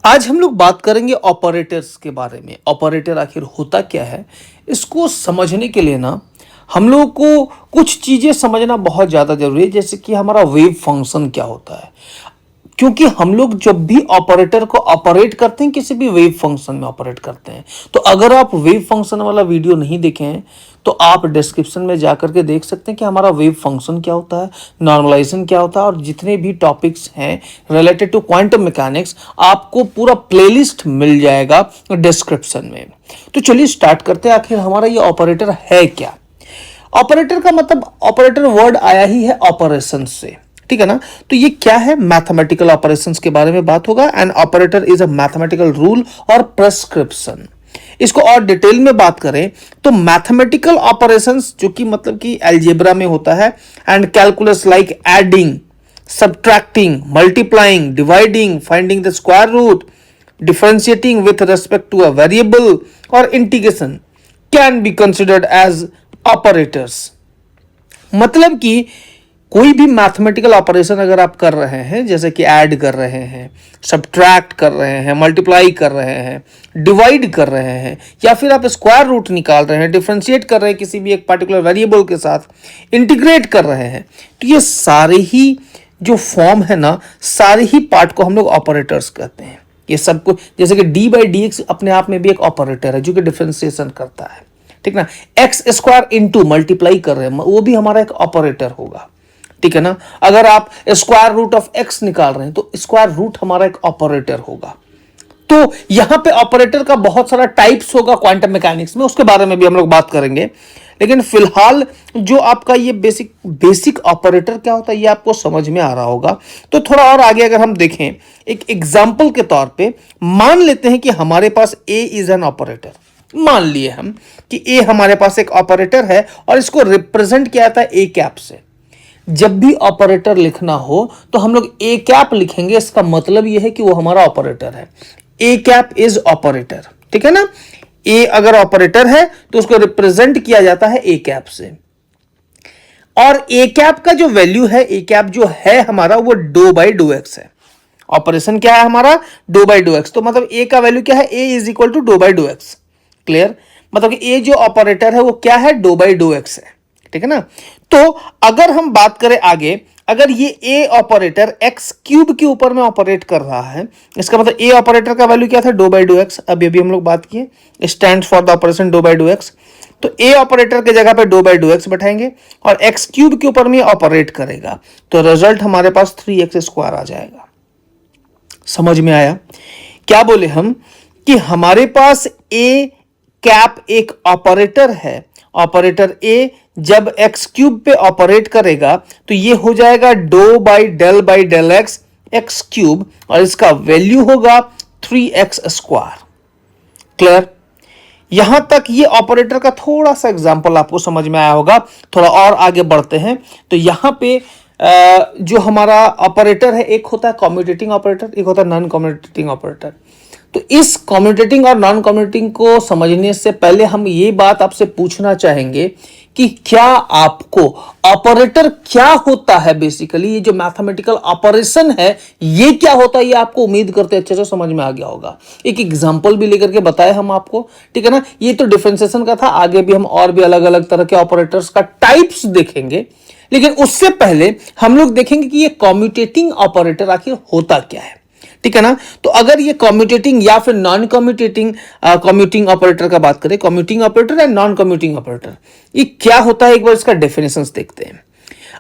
आज हम लोग बात करेंगे ऑपरेटर्स के बारे में। ऑपरेटर आखिर होता क्या है, इसको समझने के लिए ना हम लोग को कुछ चीज़ें समझना बहुत ज़्यादा जरूरी है। जैसे कि हमारा वेव फंक्शन क्या होता है, क्योंकि हम लोग जब भी ऑपरेटर को ऑपरेट करते हैं, किसी भी वेव फंक्शन में ऑपरेट करते हैं, तो अगर आप वेव फंक्शन वाला वीडियो नहीं देखे हैं तो आप डिस्क्रिप्शन में जाकर के देख सकते हैं कि हमारा वेव फंक्शन क्या होता है, नॉर्मलाइजेशन क्या होता है, और जितने भी टॉपिक्स हैं रिलेटेड टू क्वांटम मैकेनिक्स आपको पूरा प्लेलिस्ट मिल जाएगा डिस्क्रिप्शन में। तो चलिए स्टार्ट करते हैं, आखिर हमारा ये ऑपरेटर है क्या। ऑपरेटर का मतलब, ऑपरेटर वर्ड आया ही है ऑपरेशन से, ठीक है ना। तो ये क्या है, मैथमेटिकल ऑपरेशंस के बारे में बात होगा। And operator is a mathematical rule और प्रेस्क्रिप्शन। इसको और डिटेल में बात करें तो मैथमेटिकल ऑपरेशंस जो कि मतलब कि अलजेब्रा में होता है, and calculus like adding, subtracting, multiplying, dividing, finding the square root, differentiating with respect to a variable और integration can be considered as operators. मतलब कि कोई भी मैथमेटिकल ऑपरेशन अगर आप कर रहे हैं, जैसे कि ऐड कर रहे हैं, सब्ट्रैक्ट कर रहे हैं, मल्टीप्लाई कर रहे हैं, डिवाइड कर रहे हैं, या फिर आप स्क्वायर रूट निकाल रहे हैं, डिफरेंशिएट कर रहे हैं किसी भी एक पार्टिकुलर वेरिएबल के साथ, इंटीग्रेट कर रहे हैं, तो ये सारे ही जो फॉर्म है ना, सारे ही पार्ट को हम लोग ऑपरेटर्स कहते हैं। ये सब कुछ, जैसे कि डी बाई डी एक्स अपने आप में भी एक ऑपरेटर है जो कि डिफरेंशिएशन करता है, ठीक ना। एक्स स्क्वायर इंटू मल्टीप्लाई कर रहे हैं, वो भी हमारा एक ऑपरेटर होगा, ठीक है ना। अगर आप स्क्वायर रूट ऑफ एक्स निकाल रहे हैं तो स्क्वायर रूट हमारा एक ऑपरेटर होगा। तो यहां पे ऑपरेटर का बहुत सारा टाइप्स होगा क्वांटम मैकेनिक्स में, उसके बारे में भी हम लोग बात करेंगे। लेकिन फिलहाल जो आपका ये बेसिक ऑपरेटर क्या होता है ये आपको समझ में आ रहा होगा। तो थोड़ा और आगे अगर हम देखें, एक एग्जाम्पल के तौर पे मान लेते हैं कि हमारे पास ए इज एन ऑपरेटर। मान लिए हम कि ए हमारे पास एक ऑपरेटर है और इसको रिप्रेजेंट किया जाता है ए कैप से। जब भी ऑपरेटर लिखना हो तो हम लोग ए कैप लिखेंगे, इसका मतलब यह है कि वो हमारा ऑपरेटर है। ए कैप इज ऑपरेटर, ठीक है ना। ए अगर ऑपरेटर है तो उसको रिप्रेजेंट किया जाता है ए कैप से। और ए कैप का जो वैल्यू है, ए कैप जो है हमारा, वो डो बाई डो एक्स है। ऑपरेशन क्या है हमारा, डो बाई डो एक्स। तो मतलब ए का वैल्यू क्या है, a is equal to d by d x. Clear, मतलब कि ए जो ऑपरेटर है वो क्या है, डो बाई डो एक्स है, ठीक है ना। तो अगर हम बात करें आगे, अगर ये ए ऑपरेटर एक्स क्यूब के ऊपर में ऑपरेट कर रहा है, इसका मतलब ए ऑपरेटर का वैल्यू क्या था, डो बाई डो एक्स। अभी अभी हम लोग बात किए, stands for the operation dough by d x. तो ए ऑपरेटर के जगह पे डो बाई डो एक्स बैठाएंगे और एक्स क्यूब के ऊपर में ऑपरेट करेगा, तो रिजल्ट हमारे पास 3x स्क्वायर आ जाएगा। समझ में आया क्या बोले हम, कि हमारे पास ए कैप एक ऑपरेटर है। ऑपरेटर ए जब एक्स क्यूब पे ऑपरेट करेगा तो ये हो जाएगा डो by del x, x cube, और इसका वैल्यू होगा 3x स्क्वायर। क्लियर, यहां तक ये ऑपरेटर का थोड़ा सा एग्जांपल आपको समझ में आया होगा। थोड़ा और आगे बढ़ते हैं तो यहां पे जो हमारा ऑपरेटर है, एक होता है कम्यूटेटिंग ऑपरेटर, एक होता है नॉन कम्यूटेटिंग ऑपरेटर। तो इस कम्यूटेटिंग और नॉन कम्यूटेटिंग को समझने से पहले हम ये बात आपसे पूछना चाहेंगे कि क्या आपको ऑपरेटर क्या होता है, बेसिकली ये जो मैथमेटिकल ऑपरेशन है ये क्या होता है, ये आपको उम्मीद करते अच्छे से समझ में आ गया होगा। एक एग्जांपल भी लेकर के बताए हम आपको, ठीक है ना। ये तो डिफरेंशिएशन का था, आगे भी हम और भी अलग अलग तरह के ऑपरेटर्स का टाइप्स देखेंगे। लेकिन उससे पहले हम लोग देखेंगे कि ये कम्यूटेटिंग ऑपरेटर आखिर होता क्या है, ठीक है ना। तो अगर ये कम्यूटेटिंग या फिर नॉन कम्यूटेटिंग कम्यूटिंग ऑपरेटर का बात करें, commuting operator and non commuting operator, ये क्या होता है एक बार इसका डेफिनेशंस देखते हैं।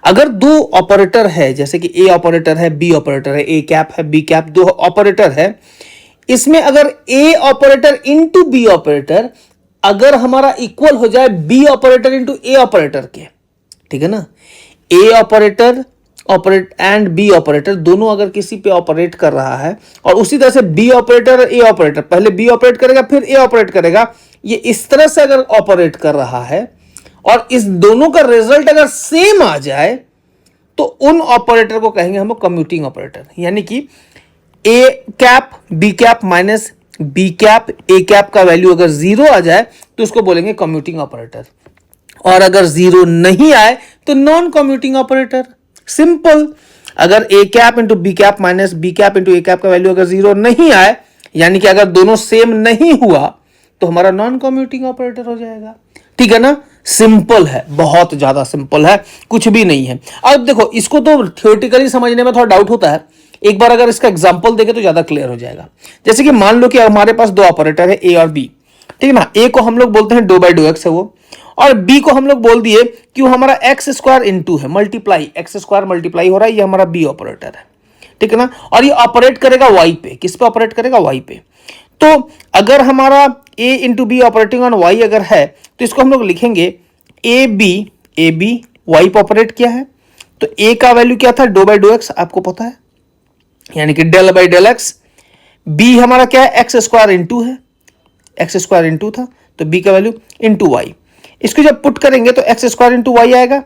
अगर दो ऑपरेटर है, जैसे कि ए ऑपरेटर है, बी ऑपरेटर है, ए कैप है, बी कैप, दो ऑपरेटर है, इसमें अगर a operator into b operator अगर हमारा इक्वल हो जाए b operator into a operator के, ठीक है ना। A operator operate and b operator दोनों अगर किसी पे ऑपरेट कर रहा है, और उसी तरह से बी ऑपरेटर और ए ऑपरेटर, पहले बी ऑपरेट करेगा फिर ए ऑपरेट करेगा, ये इस तरह से अगर ऑपरेट कर रहा है और इस दोनों का रिजल्ट अगर सेम आ जाए तो उन ऑपरेटर को कहेंगे हम कम्यूटिंग ऑपरेटर। यानी कि a cap b cap minus b cap a cap का वैल्यू अगर जीरो आ जाए तो उसको बोलेंगे कम्यूटिंग ऑपरेटर, और अगर जीरो नहीं आए तो नॉन कम्यूटिंग ऑपरेटर। सिंपल, अगर a cap into b cap minus b cap into a cap का वैल्यू अगर जीरो नहीं आए यानी कि अगर दोनों सेम नहीं हुआ तो हमारा नॉन कम्यूटिंग ऑपरेटर हो जाएगा। ठीक है ना, सिंपल है, बहुत ज्यादा सिंपल है, कुछ भी नहीं है। अब देखो, इसको तो थियोरेटिकली समझने में थोड़ा डाउट होता है, एक बार अगर इसका एग्जांपल देखें तो ज्यादा क्लियर हो जाएगा। जैसे कि मान लो कि हमारे पास दो ऑपरेटर है ए और बी, ठीक है ना। ए को हम लोग बोलते हैं 2/2x है वो, और बी को हम लोग बोल दिए कि वो हमारा एक्स स्क्वायर इंटू है, मल्टीप्लाई, एक्स स्क्वायर मल्टीप्लाई हो रहा है, ये हमारा बी ऑपरेटर है। ठीक है ना, और ये ऑपरेट करेगा वाई पे। किस पे ऑपरेट करेगा? वाई पे। तो अगर हमारा a into b operating on y अगर है तो इसको हम लोग लिखेंगे ए बी वाई पे ऑपरेट किया है। तो ए का वैल्यू क्या था? 2/2x, आपको पता है, यानी कि del by del x. B हमारा क्या है? एक्स स्क्वायर इंटू है, एक्स स्क्वायर इंटू था, तो बी का वैल्यू इंटू वाई। इसको जब पुट करेंगे तो एक्स स्क्वायर इंटू वाई आएगा,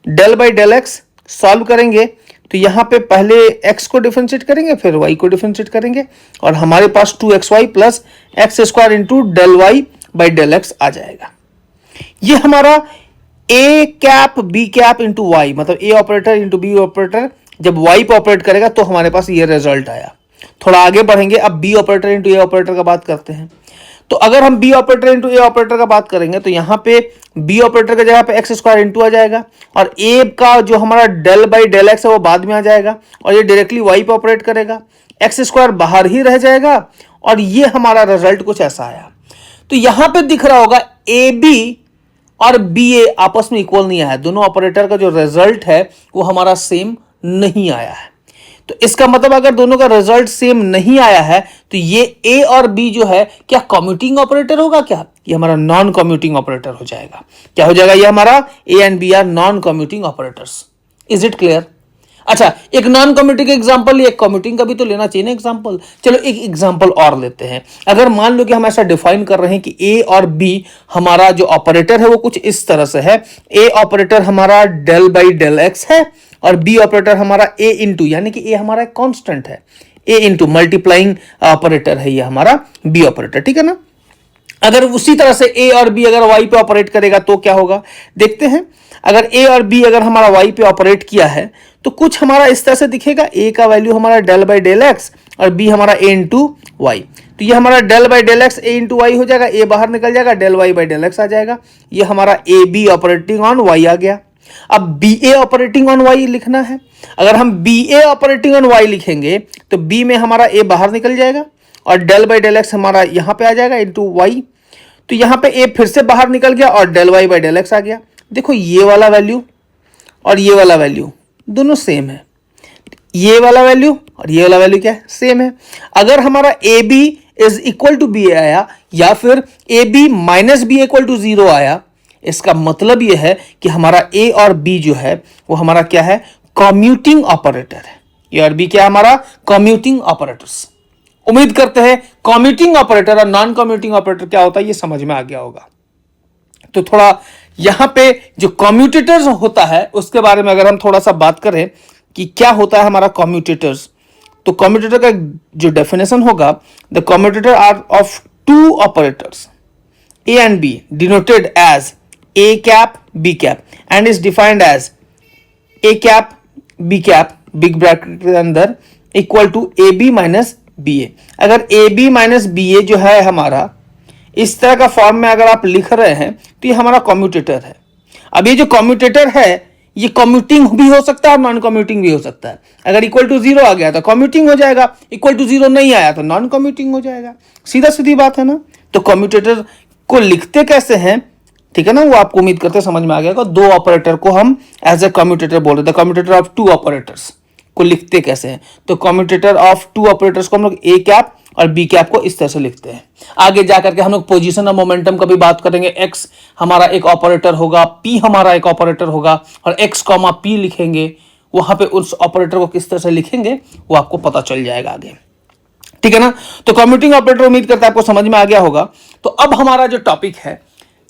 del by del x. Solve करेंगे तो यहां पे पहले x को डिफरेंशिएट करेंगे, फिर y को डिफरेंशिएट करेंगे, और हमारे पास 2xy plus x square into del y by del x आ जाएगा। ये हमारा a cap b cap into y, मतलब a operator into b operator जब y पे ऑपरेट करेगा तो हमारे पास ये रिजल्ट आया। थोड़ा आगे बढ़ेंगे, अब B operator into a operator का बात करते हैं। तो अगर हम B operator into a operator का बात करेंगे तो यहां पे बी ऑपरेटर की जगह पे एक्स स्क्वायर इंटू आ जाएगा, और ए का जो हमारा डेल बाई डेल एक्स है वो बाद में आ जाएगा, और ये डायरेक्टली वाई पे ऑपरेट करेगा, एक्स स्क्वायर बाहर ही रह जाएगा, और ये हमारा रिजल्ट कुछ ऐसा आया। तो यहां पे दिख रहा होगा ए बी और बी ए आपस में इक्वल नहीं आया, दोनों ऑपरेटर का जो रिजल्ट है वो हमारा सेम नहीं आया है। तो इसका मतलब अगर दोनों का रिजल्ट सेम नहीं आया है तो ये ए और बी जो है क्या कम्यूटिंग ऑपरेटर होगा? क्या ये हमारा नॉन कम्यूटिंग ऑपरेटर हो जाएगा। क्या हो जाएगा? ये हमारा A and B are non commuting operators. Is it clear? अच्छा, एक नॉन कम्यूटिंग एग्जांपल, एक कम्यूटिंग का भी तो लेना चाहिए ना एग्जांपल। चलो एक एग्जांपल और लेते हैं। अगर मान लो कि हम ऐसा डिफाइन कर रहे हैं कि ए और बी हमारा जो ऑपरेटर है वो कुछ इस तरह से है, ए ऑपरेटर हमारा डेल बाई डेल एक्स है, और बी ऑपरेटर हमारा ए इंटू, यानी कि ए हमारा कांस्टेंट है, ए इंटू मल्टीप्लाइंग ऑपरेटर है ये हमारा बी ऑपरेटर। ठीक है ना। अगर उसी तरह से ए और बी अगर वाई पे ऑपरेट करेगा तो क्या होगा, देखते हैं। अगर ए और बी अगर हमारा वाई पे ऑपरेट किया है तो कुछ हमारा इस तरह से दिखेगा, ए का वैल्यू हमारा डेल बाई डेल एक्स और बी हमारा ए इंटू वाई। तो ये हमारा del by del x a into y हो जाएगा, ए बाहर निकल जाएगा, del y by del x आ जाएगा। ये हमारा ए बी ऑपरेटिंग ऑन वाई आ गया। अब b a operating on y लिखना है। अगर हम b a operating on y लिखेंगे तो बी में हमारा ए बाहर निकल जाएगा, और डेल बाई डेल एक्स हमारा यहां पे आ जाएगा इंटू वाई। तो यहां पे ए फिर से बाहर निकल गया और del y by del x आ गया। देखो ये वाला वैल्यू और ये वाला वैल्यू दोनों सेम है, ये वाला वैल्यू और ये वाला वैल्यू क्या है? सेम है। अगर हमारा ए B is equal to B आया, या फिर A B minus B equal to 0 आया, इसका मतलब यह है कि हमारा ए और बी जो है वो हमारा क्या है? कम्यूटिंग ऑपरेटर है। ए और बी क्या हमारा? Commuting operators. उम्मीद करते हैं कम्यूटिंग ऑपरेटर और नॉन कम्यूटिंग ऑपरेटर क्या होता है ये समझ में आ गया होगा। तो थोड़ा यहां पे जो कम्यूटेटर्स होता है उसके बारे में अगर हम थोड़ा सा बात करें कि क्या होता है हमारा कम्यूटेटर्स, तो कम्यूटेटर का जो डेफिनेशन होगा, the commutator are of two operators a and b denoted as a cap b cap and is defined as a cap b cap big bracket के अंदर equal to a B minus b a. अगर a B minus b a जो है हमारा इस तरह का form में अगर आप लिख रहे हैं तो ये हमारा कम्यूटेटर है। अब ये जो कम्यूटेटर है ये कम्यूटिंग भी हो सकता है और नॉन कम्यूटिंग भी हो सकता है। अगर इक्वल टू 0 आ गया तो कम्यूटिंग हो जाएगा, इक्वल टू 0 नहीं आया तो नॉन कम्यूटिंग हो जाएगा। सीधा सीधी बात है ना। तो कम्यूटेटर को लिखते कैसे हैं, ठीक है ना, वो आपको उम्मीद करते समझ में आ गया। दो ऑपरेटर को हम एज ए कम्यूटेटर बोल रहे थे, कम्यूटेटर ऑफ टू ऑपरेटर्स को लिखते कैसे हैं, तो कम्यूटेटर ऑफ टू ऑपरेटर्स को हम लोग ए कैप और बी कैप को इस तरह से लिखते हैं। आगे जाकर के हम लोग पोजीशन और मोमेंटम का भी बात करेंगे। एक्स हमारा एक ऑपरेटर होगा, पी हमारा एक ऑपरेटर होगा, और एक्स कॉमा पी लिखेंगे, वहां पे उस ऑपरेटर को किस तरह से लिखेंगे वो आपको पता चल जाएगा आगे। ठीक है ना। तो कम्यूटिंग ऑपरेटर उम्मीद करता है आपको समझ में आ गया होगा। तो अब हमारा जो टॉपिक है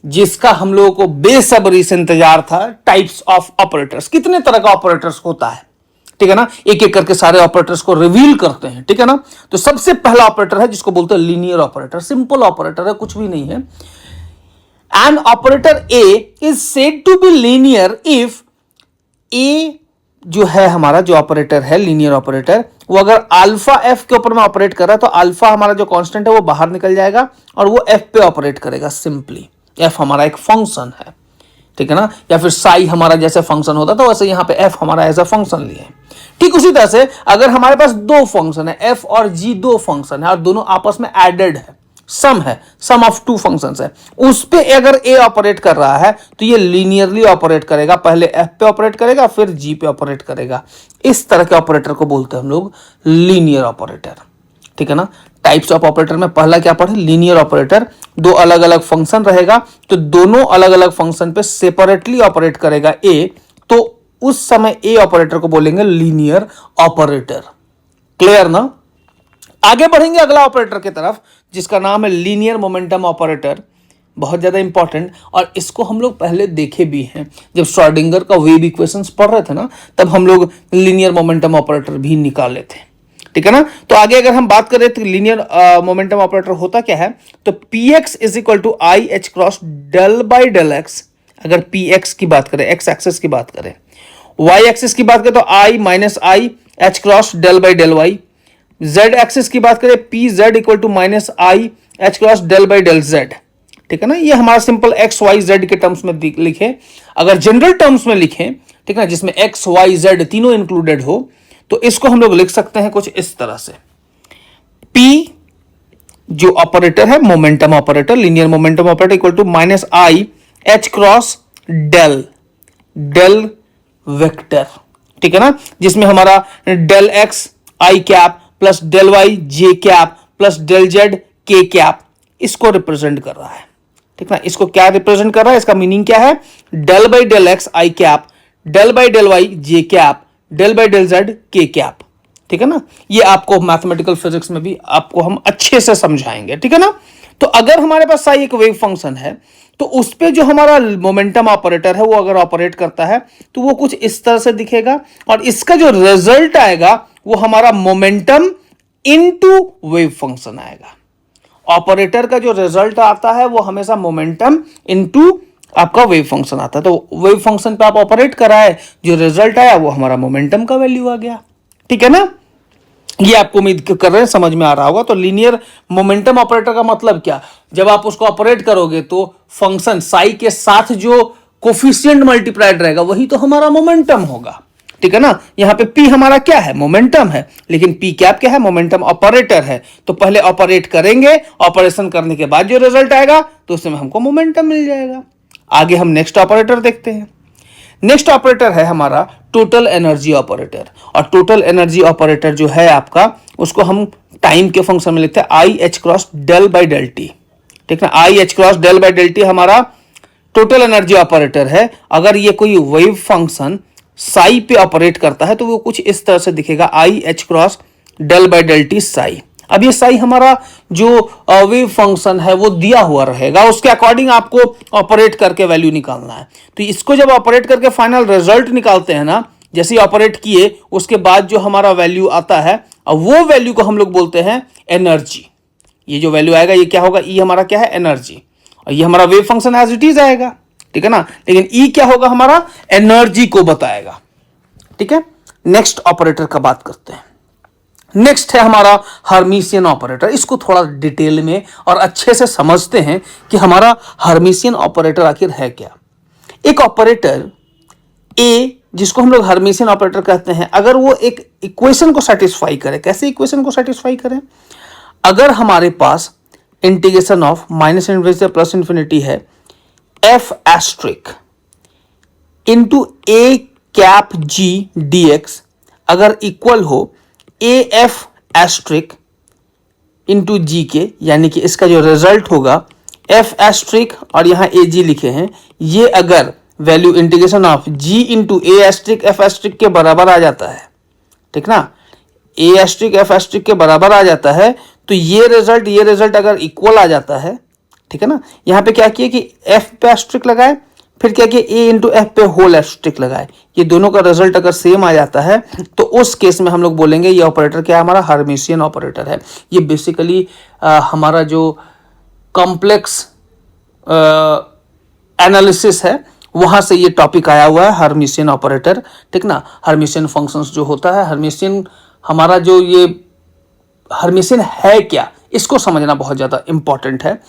जिसका हम लोगों को बेसब्री से इंतजार था, टाइप्स ऑफ ऑपरेटर्स। कितने तरह का ऑपरेटर्स होता है, ठीक है ना, एक एक करके सारे ऑपरेटर्स को रिवील करते हैं। ठीक है ना। तो सबसे पहला ऑपरेटर है जिसको बोलते हैं लीनियर ऑपरेटर। सिंपल ऑपरेटर है, कुछ भी नहीं है। An operator a is said to be linear if a जो है हमारा जो ऑपरेटर है लीनियर ऑपरेटर, वो अगर अल्फा एफ के ऊपर में ऑपरेट कर रहा है तो अल्फा हमारा जो कांस्टेंट है वो बाहर निकल जाएगा और वो एफ पे ऑपरेट करेगा सिंपली। एफ हमारा एक फंक्शन है, ठीक है ना, या फिर साई हमारा जैसे फंक्शन होता तो वैसे यहाँ पे एफ हमारा एज अ फंक्शन लिए। ठीक उसी तरह से अगर हमारे पास दो फंक्शन है एफ और जी, दो फंक्शन है और दोनों आपस में एडेड है, सम ऑफ टू फंक्शंस है, उस पे अगर ए ऑपरेट कर रहा है तो ये लीनियरली ऑपरेट करेगा, पहले एफ पे ऑपरेट करेगा फिर जी पे ऑपरेट करेगा। इस तरह के ऑपरेटर को बोलते हैं हम लोग लीनियर ऑपरेटर, ठीक है ना। टाइप्स ऑफ ऑपरेटर में पहला क्या पढ़े, लीनियर ऑपरेटर, दो अलग अलग फंक्शन रहेगा तो दोनों अलग अलग फंक्शन पे सेपरेटली ऑपरेट करेगा ए, तो उस समय ए ऑपरेटर को बोलेंगे लीनियर ऑपरेटर। क्लियर ना। आगे बढ़ेंगे अगला ऑपरेटर की तरफ जिसका नाम है लीनियर मोमेंटम ऑपरेटर, बहुत ज्यादा इंपॉर्टेंट, और इसको हम लोग पहले देखे भी हैं जब श्रोडिंगर का वेव इक्वेशंस पढ़ रहे थे ना, तब हम लोग लीनियर मोमेंटम ऑपरेटर भी निकाले थे, ठीक है ना। तो आगे अगर हम बात करें तो लीनियर मोमेंटम ऑपरेटर होता क्या है, तो P x is equal to i h cross del by del x. अगर पी एक्स की बात करें, एक्स एक्सिस की बात करें, वाई एक्सिस की बात करें तो i minus i h cross del by del y, z axis की बात करें p z equal to minus i h cross del by del z, ठीक है ना। ये हमारा सिंपल एक्स वाई जेड के टर्म्स में लिखे। अगर जनरल टर्म्स में लिखें, ठीक है ना, जिसमें एक्स वाई जेड तीनों इंक्लूडेड हो, तो इसको हम लोग लिख सकते हैं कुछ इस तरह से। P जो ऑपरेटर है momentum operator, linear momentum operator equal to minus i h cross del del vector, ठीक है ना, जिसमें हमारा del x i cap plus del y j cap plus del z k cap इसको रिप्रेजेंट कर रहा है, ठीक है ना। इसको क्या रिप्रेजेंट कर रहा है, इसका मीनिंग क्या है, del by del x i cap, del by del y j cap, del by del z k cap, ठीक है ना। ये आपको मैथमेटिकल फिजिक्स में भी आपको हम अच्छे से समझाएंगे, ठीक है ना। तो अगर हमारे पास साई एक वेव फंक्शन है तो उस पे जो हमारा मोमेंटम ऑपरेटर है वो अगर ऑपरेट करता है तो वो कुछ इस तरह से दिखेगा, और इसका जो रिजल्ट आएगा वो हमारा मोमेंटम इनटू वेव फंक्शन आएगा। ऑपरेटर का जो रिजल्ट आता है वो हमेशा मोमेंटम इनटू आपका वेव फंक्शन आता है। तो वेव फंक्शन पे आप ऑपरेट कराए, जो रिजल्ट आया वो हमारा मोमेंटम का वैल्यू आ गया, ठीक है ना। ये आपको उम्मीद कर रहे हैं समझ में आ रहा होगा। तो लीनियर मोमेंटम ऑपरेटर का मतलब क्या, जब आप उसको ऑपरेट करोगे तो फंक्शन साई के साथ जो कोफिशिएंट मल्टीप्लाइड रहेगा वही तो हमारा मोमेंटम होगा, ठीक है ना। यहां पे पी हमारा क्या है, मोमेंटम है, लेकिन पी कैप क्या है, मोमेंटम ऑपरेटर है। तो पहले ऑपरेट करेंगे, ऑपरेशन करने के बाद जो रिजल्ट आएगा तो उसमें हमको मोमेंटम मिल जाएगा। आगे हम नेक्स्ट ऑपरेटर देखते हैं। नेक्स्ट ऑपरेटर है हमारा टोटल एनर्जी ऑपरेटर, और टोटल एनर्जी ऑपरेटर जो है आपका उसको हम टाइम के फंक्शन में लिखते हैं i h cross del by del t, ठीक है। I h cross del by del t हमारा टोटल एनर्जी ऑपरेटर है। अगर ये कोई वेव फंक्शन साई पे ऑपरेट करता है तो वो कुछ इस तरह से दिखेगा, i h cross del by del t psi. अब ये साई हमारा जो वेव फंक्शन है वो दिया हुआ रहेगा, उसके अकॉर्डिंग आपको ऑपरेट करके वैल्यू निकालना है। तो इसको जब ऑपरेट करके फाइनल रिजल्ट निकालते हैं ना, जैसे ऑपरेट किए उसके बाद जो हमारा वैल्यू आता है, अब वो वैल्यू को हम लोग बोलते हैं एनर्जी। ये जो वैल्यू आएगा ये क्या होगा, ई हमारा क्या है, एनर्जी, और ये हमारा wave function as it is आएगा, ठीक है ना। लेकिन ई क्या होगा, हमारा एनर्जी को बताएगा, ठीक है। नेक्स्ट ऑपरेटर का बात करते हैं। नेक्स्ट है हमारा हर्मिशियन ऑपरेटर। इसको थोड़ा डिटेल में और अच्छे से समझते हैं कि हमारा हर्मिशियन ऑपरेटर आखिर है क्या। एक ऑपरेटर ए जिसको हम लोग हर्मिशियन ऑपरेटर कहते हैं, अगर वो एक इक्वेशन को सेटिस्फाई करे, कैसे इक्वेशन को सेटिस्फाई करे, अगर हमारे पास इंटीग्रेशन ऑफ माइनस इन्फिनिटी से प्लस इन्फिनिटी है F asterisk into a cap G D x, अगर इक्वल हो ए एफ एस्ट्रिक इंटू जी के, यानी कि इसका जो रिजल्ट होगा एफ एस्ट्रिक और यहां ए जी लिखे हैं, ये अगर value integration of g into a asterisk f asterisk के बराबर आ जाता है, ठीक ना, ए एस्ट्रिक एफ एस्ट्रिक के बराबर आ जाता है, तो ये रिजल्ट अगर इक्वल आ जाता है, ठीक है ना। यहां पे क्या किया कि एफ पे एस्ट्रिक लगाए, फिर क्या किया ए इंटू एफ पे होल एस्ट्रिक लगाए, ये दोनों का रिजल्ट अगर सेम आ जाता है तो उस केस में हम लोग बोलेंगे ये ऑपरेटर क्या है, हमारा हर्मिशियन ऑपरेटर है। ये बेसिकली हमारा जो कॉम्प्लेक्स एनालिसिस है वहां से ये टॉपिक आया हुआ है हर्मिशियन ऑपरेटर, ठीक ना। हर्मिशियन फंक्शंस जो होता है, हर्मिशियन हमारा जो ये हर्मिशियन है क्या, इसको समझना बहुत ज़्यादा इंपॉर्टेंट है।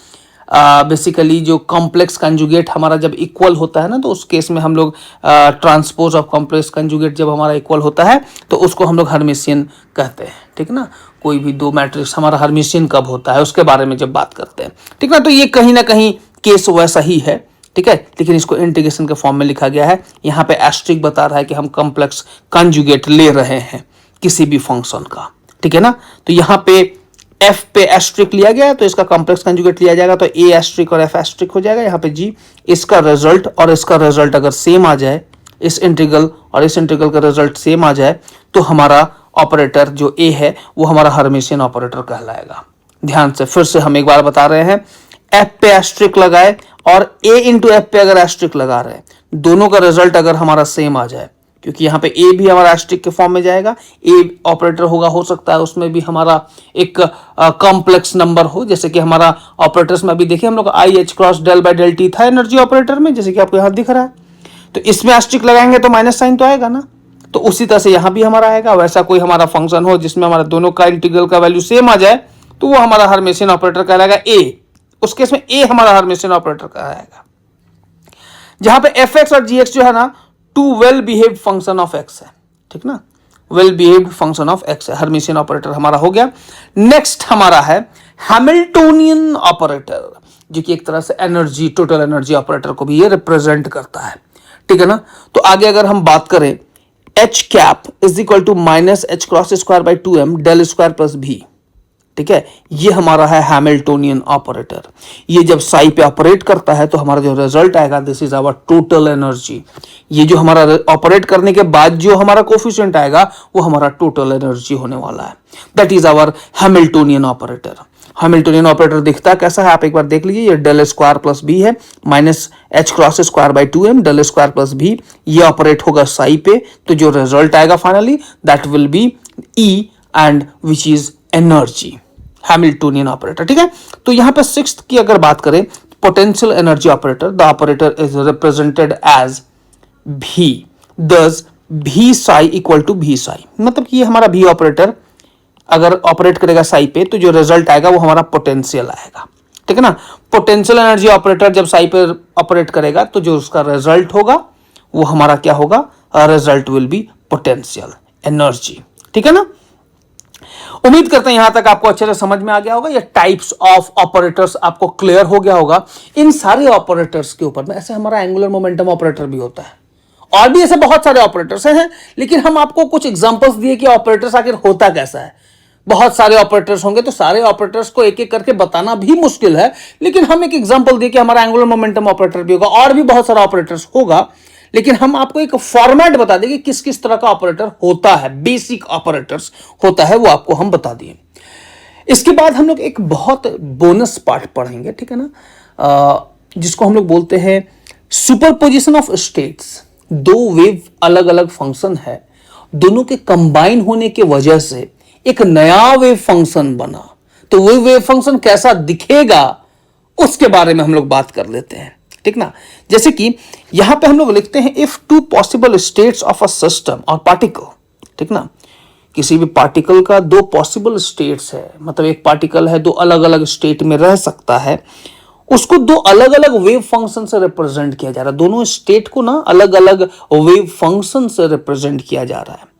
बेसिकली जो कॉम्प्लेक्स कंजुगेट हमारा जब इक्वल होता है ना, तो उस केस में हम लोग ट्रांसपोज ऑफ कॉम्प्लेक्स कंजुगेट जब हमारा इक्वल होता है तो उसको हम लोग हर्मिशियन कहते हैं, ठीक ना। कोई भी दो मैट्रिक्स हमारा हर्मिशियन कब होता है उसके बारे में जब बात करते हैं, ठीक ना। तो ये कहीं ना कहीं केस वैसा ही है, ठीक है, लेकिन इसको इंटीग्रेशन के फॉर्म में लिखा गया है। यहाँ पे एस्ट्रिक बता रहा है कि हम कॉम्प्लेक्स कंजुगेट ले रहे हैं किसी भी फंक्शन का, ठीक है ना। तो यहाँ पे f पे एस्ट्रिक लिया गया है तो इसका कॉम्प्लेक्स कंजुगेट लिया जाएगा, तो a एस्ट्रिक और f एस्ट्रिक हो जाएगा। यहाँ पे g, इसका रिजल्ट और इसका रिजल्ट अगर सेम आ जाए, इस इंटीग्रल और इस इंटीग्रल का रिजल्ट सेम आ जाए, तो हमारा ऑपरेटर जो a है वो हमारा हर्मिशियन ऑपरेटर कहलाएगा। ध्यान से फिर से हम एक बार बता रहे हैं, f पे एस्ट्रिक लगाए और a इंटू एफ पे अगर एस्ट्रिक लगा रहे हैं, दोनों का रिजल्ट अगर हमारा सेम आ जाए, क्योंकि यहाँ पे a भी हमारा एस्ट्रिक के फॉर्म में जाएगा, a ऑपरेटर होगा, हो सकता है उसमें भी हमारा एक कॉम्प्लेक्स नंबर हो, जैसे कि हमारा ऑपरेटर्स में अभी देखिए हम लोग i h cross del by del t था एनर्जी ऑपरेटर में, जैसे कि आपको यहाँ दिख रहा है। तो इसमें एस्ट्रिक लगाएंगे तो माइनस साइन तो आएगा ना, तो उसी तरह से यहाँ भी हमारा आएगा। वैसा कोई हमारा फंक्शन हो जिसमें हमारा दोनों का इंटीग्रल का वैल्यू सेम आ जाए, तो वो हमारा हर्मिशियन ऑपरेटर कहलाएगा a। उस केस में a हमारा हर्मिशियन ऑपरेटर कहलाएगा। जहां पे एफ एक्स और जी एक्स जो है ना, to well behaved function of x है, ठीक ना, well behaved function of x है, हर्मिशियन ऑपरेटर हमारा हो गया। नेक्स्ट हमारा है हैमिल्टोनियन ऑपरेटर, जो कि एक तरह से एनर्जी, टोटल एनर्जी ऑपरेटर को भी ये रिप्रेजेंट करता है, ठीक है ना। तो आगे अगर हम बात करें, h cap is equal to minus h cross square by 2m del square plus V, ठीक है, ये हमारा है हैमिल्टोनियन ऑपरेटर। ये जब साई पे ऑपरेट करता है तो हमारा जो रिजल्ट आएगा, this is our total energy. ये जो हमारा ऑपरेट करने के बाद जो हमारा कोफिशिएंट आएगा वो हमारा टोटल एनर्जी होने वाला है, that is our Hamiltonian operator. Hamiltonian operator दिखता कैसा है आप एक बार देख लीजिए, ये डेल स्क्वायर प्लस बी है, minus h cross square by 2m del square plus V, ये ऑपरेट होगा साई पे, तो जो रिजल्ट आएगा finally that will be E and which is energy, Hamiltonian operator, ठीक है। तो यहां पे सिक्स्थ की अगर बात करें, potential energy operator, the operator is represented as V, thus भी साई इक्वल टू भी साई, मतलब कि ये हमारा भी ऑपरेटर अगर ऑपरेट करेगा साई पे तो जो रिजल्ट आएगा वो हमारा पोटेंशियल आएगा, ठीक है ना। पोटेंशियल एनर्जी ऑपरेटर जब साई पे ऑपरेट करेगा तो जो उसका रिजल्ट होगा वो हमारा क्या होगा, result will be potential energy, ठीक है ना। उम्मीद करते हैं यहां तक आपको अच्छे से समझ में आ गया होगा, ये टाइप्स ऑफ ऑपरेटर्स आपको क्लियर हो गया होगा। इन सारे ऑपरेटर्स के ऊपर में ऐसे हमारा एंगुलर मोमेंटम ऑपरेटर भी होता है, और भी ऐसे बहुत सारे ऑपरेटर्स हैं, लेकिन हम आपको कुछ एग्जांपल्स दिए कि ऑपरेटर्स आखिर होता कैसा है। बहुत सारे ऑपरेटर्स होंगे तो सारे ऑपरेटर्स को एक एक करके बताना भी मुश्किल है, लेकिन हम एक एग्जांपल दिए कि हमारा एंगुलर मोमेंटम ऑपरेटर भी होगा, और भी बहुत सारा ऑपरेटर्स होगा, लेकिन हम आपको एक फॉर्मेट बता देंगे किस किस तरह का ऑपरेटर होता है, बेसिक ऑपरेटर्स होता है वो आपको हम बता दिए। इसके बाद हम लोग एक बहुत बोनस पार्ट पढ़ेंगे, ठीक है ना, जिसको हम लोग बोलते हैं सुपरपोजिशन ऑफ स्टेट्स। दो वेव अलग अलग फंक्शन है, दोनों के कंबाइन होने के वजह से एक नया वेव फंक्शन बना, तो वो वेव फंक्शन कैसा दिखेगा उसके बारे में हम लोग बात कर लेते हैं, ठीक ना। जैसे कि यहां पे हम लोग लिखते हैं, if two possible states of a system और पार्टिकल, ठीक ना, किसी भी पार्टिकल का दो पॉसिबल स्टेट्स है, मतलब एक पार्टिकल है दो अलग अलग स्टेट में रह सकता है, उसको दो अलग अलग वेव फंक्शन से रिप्रेजेंट किया जा रहा है, दोनों स्टेट को ना अलग अलग वेव फंक्शन से रिप्रेजेंट किया जा रहा है।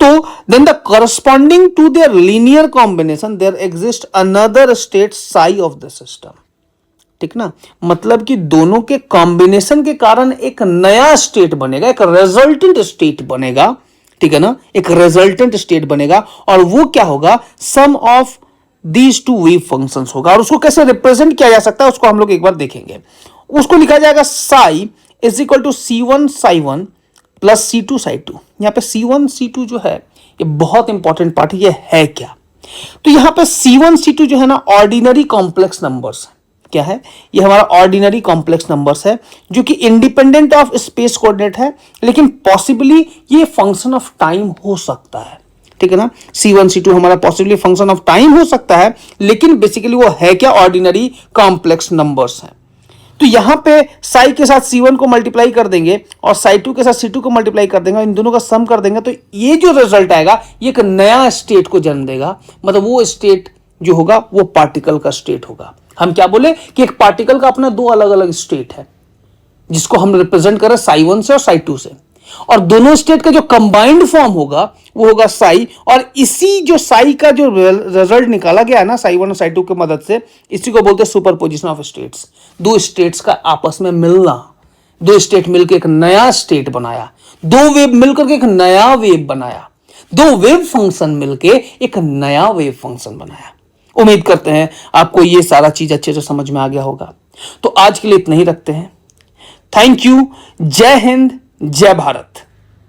तो then the corresponding to there linear combination there exist another state psi of the system, ठीक ना, मतलब कि दोनों के कॉम्बिनेशन के कारण एक नया स्टेट बनेगा, एक रिजल्टेंट स्टेट बनेगा, ठीक है ना, एक रिजल्टेंट स्टेट बनेगा, और वो क्या होगा, sum of these two wave functions होगा। और उसको कैसे रिप्रेजेंट किया जा सकता है उसको हम लोग एक बार देखेंगे। उसको लिखा जाएगा psi is equal to C1 psi one plus C2 psi two. यहां पे C1 C2 जो है ये बहुत इंपॉर्टेंट पार्ट है, ये है क्या, तो यहां पे C1 C2 जो है ना ऑर्डिनरी कॉम्प्लेक्स नंबर्स है। क्या है, ये हमारा ऑर्डिनरी कॉम्प्लेक्स नंबर्स है जो कि इंडिपेंडेंट ऑफ स्पेस कोऑर्डिनेट है, लेकिन पॉसिबली ये फंक्शन ऑफ टाइम हो सकता है, ठीक है ना। C1 C2 हमारा पॉसिबली फंक्शन ऑफ टाइम हो सकता है, लेकिन बेसिकली वो है क्या, ऑर्डिनरी कॉम्प्लेक्स नंबर्स हैं। तो यहां पे साई के साथ C1 को मल्टीप्लाई कर देंगे और साई2 के साथ C2 को मल्टीप्लाई कर देंगे और इन दोनों का सम कर देंगे, तो ये जो रिजल्ट आएगा ये एक नया स्टेट को जन्म देगा। मतलब वो स्टेट जो होगा वो पार्टिकल का स्टेट होगा। हम क्या बोले कि एक पार्टिकल का अपना दो अलग अलग स्टेट है जिसको हम रिप्रेजेंट करें साई1 से और साई2 से, और दोनों स्टेट का जो कंबाइंड फॉर्म होगा वो होगा साई। और इसी जो साई का जो रिजल्ट निकाला गया है ना साई1 और साई2 की मदद से, इसी को बोलते हैं सुपरपोजिशन ऑफ स्टेट्स। दो स्टेट्स का आपस में मिलना, दो स्टेट मिलकर एक नया स्टेट बनाया, दो वेव मिलकर के एक नया वेव बनाया, दो वेव फंक्शन मिलकर एक नया वेव फंक्शन बनाया। उम्मीद करते हैं आपको ये सारा चीज अच्छे से समझ में आ गया होगा। तो आज के लिए इतना ही रखते हैं। Thank you. जय हिंद, जय भारत।